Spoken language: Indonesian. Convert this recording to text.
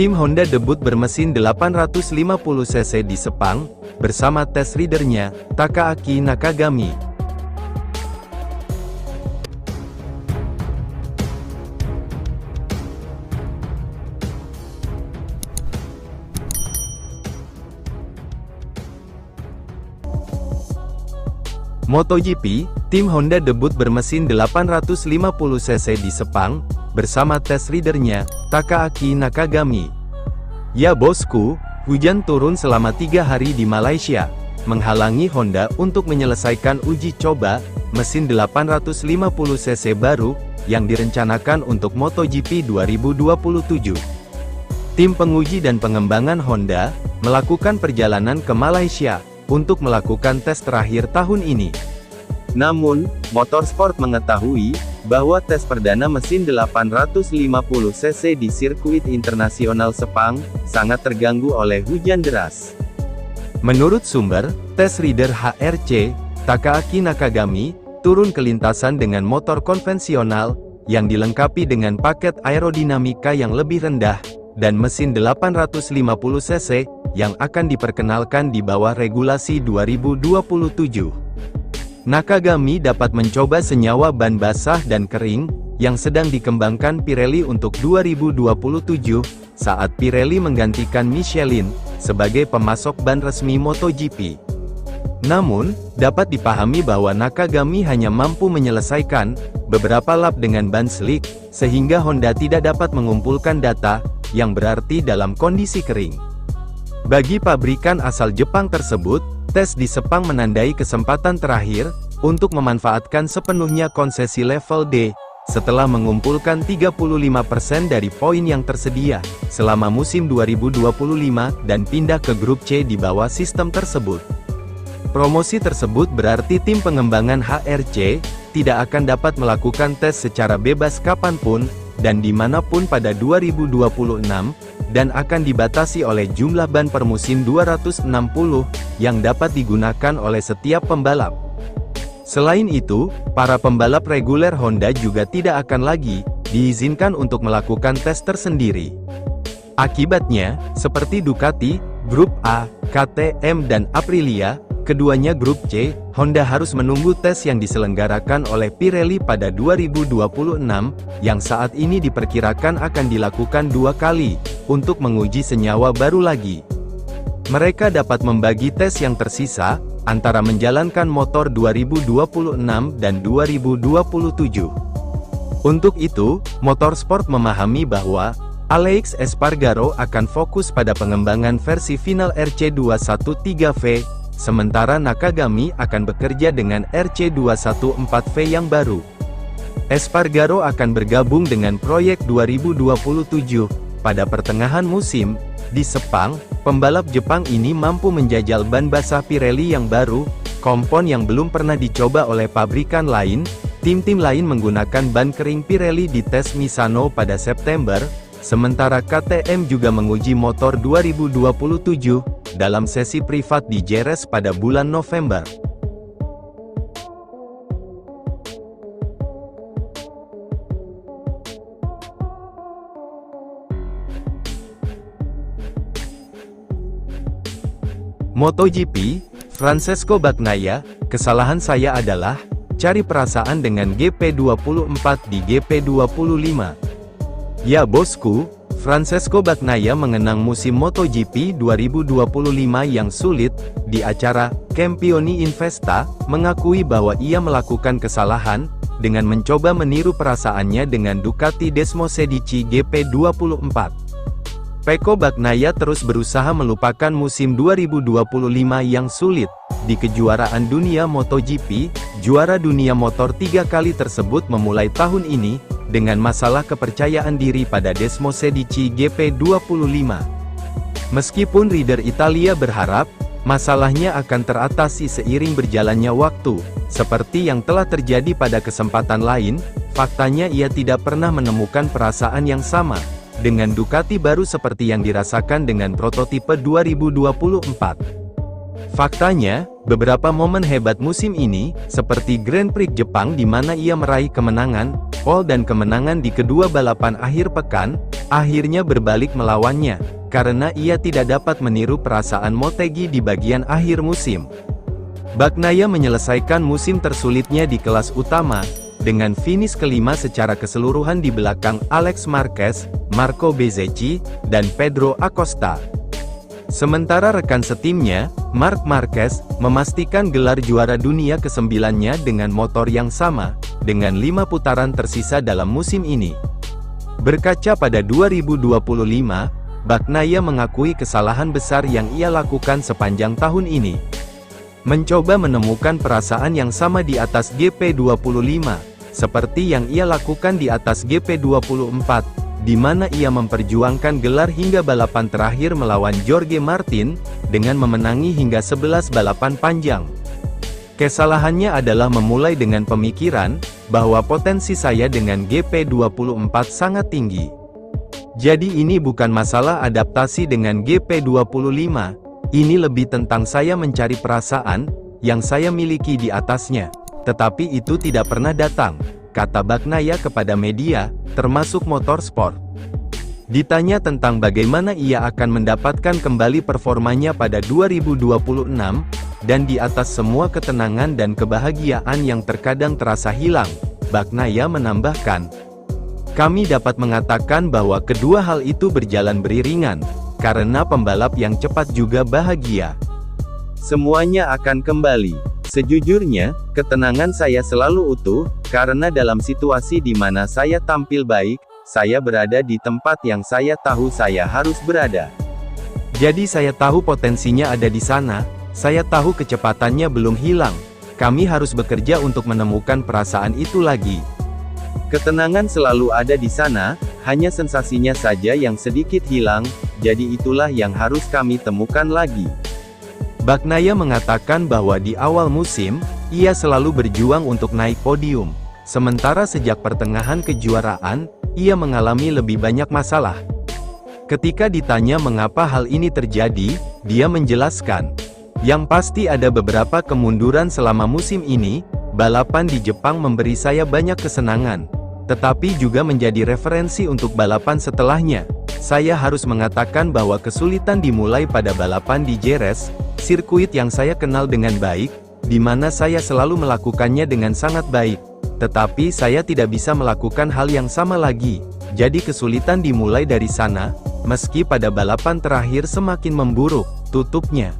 Tim Honda debut bermesin 850cc di Sepang, bersama test ridernya, Takaaki Nakagami. MotoGP, tim Honda debut bermesin 850cc di Sepang, bersama test ridernya, Takaaki Nakagami. Ya bosku, hujan turun selama 3 hari di Malaysia, menghalangi Honda untuk menyelesaikan uji coba, mesin 850cc baru, yang direncanakan untuk MotoGP 2027. Tim penguji dan pengembangan Honda, melakukan perjalanan ke Malaysia, untuk melakukan tes terakhir tahun ini. Namun, Motorsport mengetahui, bahwa tes perdana mesin 850cc di sirkuit internasional Sepang, sangat terganggu oleh hujan deras. Menurut sumber, tes rider HRC, Takaaki Nakagami, turun ke lintasan dengan motor konvensional, yang dilengkapi dengan paket aerodinamika yang lebih rendah, dan mesin 850cc, yang akan diperkenalkan di bawah regulasi 2027. Nakagami dapat mencoba senyawa ban basah dan kering, yang sedang dikembangkan Pirelli untuk 2027, saat Pirelli menggantikan Michelin, sebagai pemasok ban resmi MotoGP. Namun, dapat dipahami bahwa Nakagami hanya mampu menyelesaikan beberapa lap dengan ban slick, sehingga Honda tidak dapat mengumpulkan data, yang berarti dalam kondisi kering. Bagi pabrikan asal Jepang tersebut, tes di Sepang menandai kesempatan terakhir, untuk memanfaatkan sepenuhnya konsesi level D, setelah mengumpulkan 35% dari poin yang tersedia, selama musim 2025, dan pindah ke grup C di bawah sistem tersebut. Promosi tersebut berarti tim pengembangan HRC, tidak akan dapat melakukan tes secara bebas kapanpun, dan dimanapun pada 2026, dan akan dibatasi oleh jumlah ban per musim 260, yang dapat digunakan oleh setiap pembalap. Selain itu, para pembalap reguler Honda juga tidak akan lagi diizinkan untuk melakukan tes tersendiri. Akibatnya, seperti Ducati, Grup A, KTM dan Aprilia, keduanya Grup C, Honda harus menunggu tes yang diselenggarakan oleh Pirelli pada 2026, yang saat ini diperkirakan akan dilakukan 2 kali, untuk menguji senyawa baru lagi. Mereka dapat membagi tes yang tersisa, antara menjalankan motor 2026 dan 2027. Untuk itu, Motorsport memahami bahwa, Alex Espargaro akan fokus pada pengembangan versi final RC213V, sementara Nakagami akan bekerja dengan RC214V yang baru. Espargaro akan bergabung dengan proyek 2027, pada pertengahan musim. Di Sepang, pembalap Jepang ini mampu menjajal ban basah Pirelli yang baru, kompon yang belum pernah dicoba oleh pabrikan lain. Tim-tim lain menggunakan ban kering Pirelli di tes Misano pada September, sementara KTM juga menguji motor 2027, dalam sesi privat di Jerez pada bulan November. MotoGP, Francesco Bagnaia, kesalahan saya adalah, cari perasaan dengan GP24 di GP25. Ya bosku, Francesco Bagnaia mengenang musim MotoGP 2025 yang sulit, di acara Campioni in Vesta, mengakui bahwa ia melakukan kesalahan, dengan mencoba meniru perasaannya dengan Ducati Desmosedici GP24. Pecco Bagnaia terus berusaha melupakan musim 2025 yang sulit. Di kejuaraan dunia MotoGP, juara dunia motor 3 kali tersebut memulai tahun ini, dengan masalah kepercayaan diri pada Desmosedici GP25. Meskipun rider Italia berharap, masalahnya akan teratasi seiring berjalannya waktu, seperti yang telah terjadi pada kesempatan lain, faktanya ia tidak pernah menemukan perasaan yang sama dengan Ducati baru seperti yang dirasakan dengan prototipe 2024. Faktanya, beberapa momen hebat musim ini, seperti Grand Prix Jepang di mana ia meraih kemenangan, pole dan kemenangan di kedua balapan akhir pekan, akhirnya berbalik melawannya, karena ia tidak dapat meniru perasaan Motegi di bagian akhir musim. Bagnaia menyelesaikan musim tersulitnya di kelas utama, dengan finish kelima secara keseluruhan di belakang Alex Marquez, Marco Bezzecchi, dan Pedro Acosta. Sementara rekan setimnya, Marc Marquez, memastikan gelar juara dunia ke-9-nya dengan motor yang sama, dengan 5 putaran tersisa dalam musim ini. Berkaca pada 2025, Bagnaia mengakui kesalahan besar yang ia lakukan sepanjang tahun ini. Mencoba menemukan perasaan yang sama di atas GP25, seperti yang ia lakukan di atas GP24, di mana ia memperjuangkan gelar hingga balapan terakhir melawan Jorge Martin, dengan memenangi hingga 11 balapan panjang. Kesalahannya adalah memulai dengan pemikiran, bahwa potensi saya dengan GP24 sangat tinggi. Jadi ini bukan masalah adaptasi dengan GP25, ini lebih tentang saya mencari perasaan, yang saya miliki di atasnya. Tetapi itu tidak pernah datang, kata Bagnaia kepada media, termasuk Motorsport. Ditanya tentang bagaimana ia akan mendapatkan kembali performanya pada 2026, dan di atas semua ketenangan dan kebahagiaan yang terkadang terasa hilang, Bagnaia menambahkan, "Kami dapat mengatakan bahwa kedua hal itu berjalan beriringan, karena pembalap yang cepat juga bahagia. Semuanya akan kembali. Sejujurnya, ketenangan saya selalu utuh, karena dalam situasi di mana saya tampil baik, saya berada di tempat yang saya tahu saya harus berada. Jadi saya tahu potensinya ada di sana, saya tahu kecepatannya belum hilang. Kami harus bekerja untuk menemukan perasaan itu lagi. Ketenangan selalu ada di sana, hanya sensasinya saja yang sedikit hilang, jadi itulah yang harus kami temukan lagi." Bagnaia mengatakan bahwa di awal musim, ia selalu berjuang untuk naik podium. Sementara sejak pertengahan kejuaraan, ia mengalami lebih banyak masalah. Ketika ditanya mengapa hal ini terjadi, dia menjelaskan, "Yang pasti ada beberapa kemunduran selama musim ini, balapan di Jepang memberi saya banyak kesenangan, tetapi juga menjadi referensi untuk balapan setelahnya. Saya harus mengatakan bahwa kesulitan dimulai pada balapan di Jerez, sirkuit yang saya kenal dengan baik, di mana saya selalu melakukannya dengan sangat baik. Tetapi saya tidak bisa melakukan hal yang sama lagi. Jadi kesulitan dimulai dari sana, meski pada balapan terakhir semakin memburuk," tutupnya.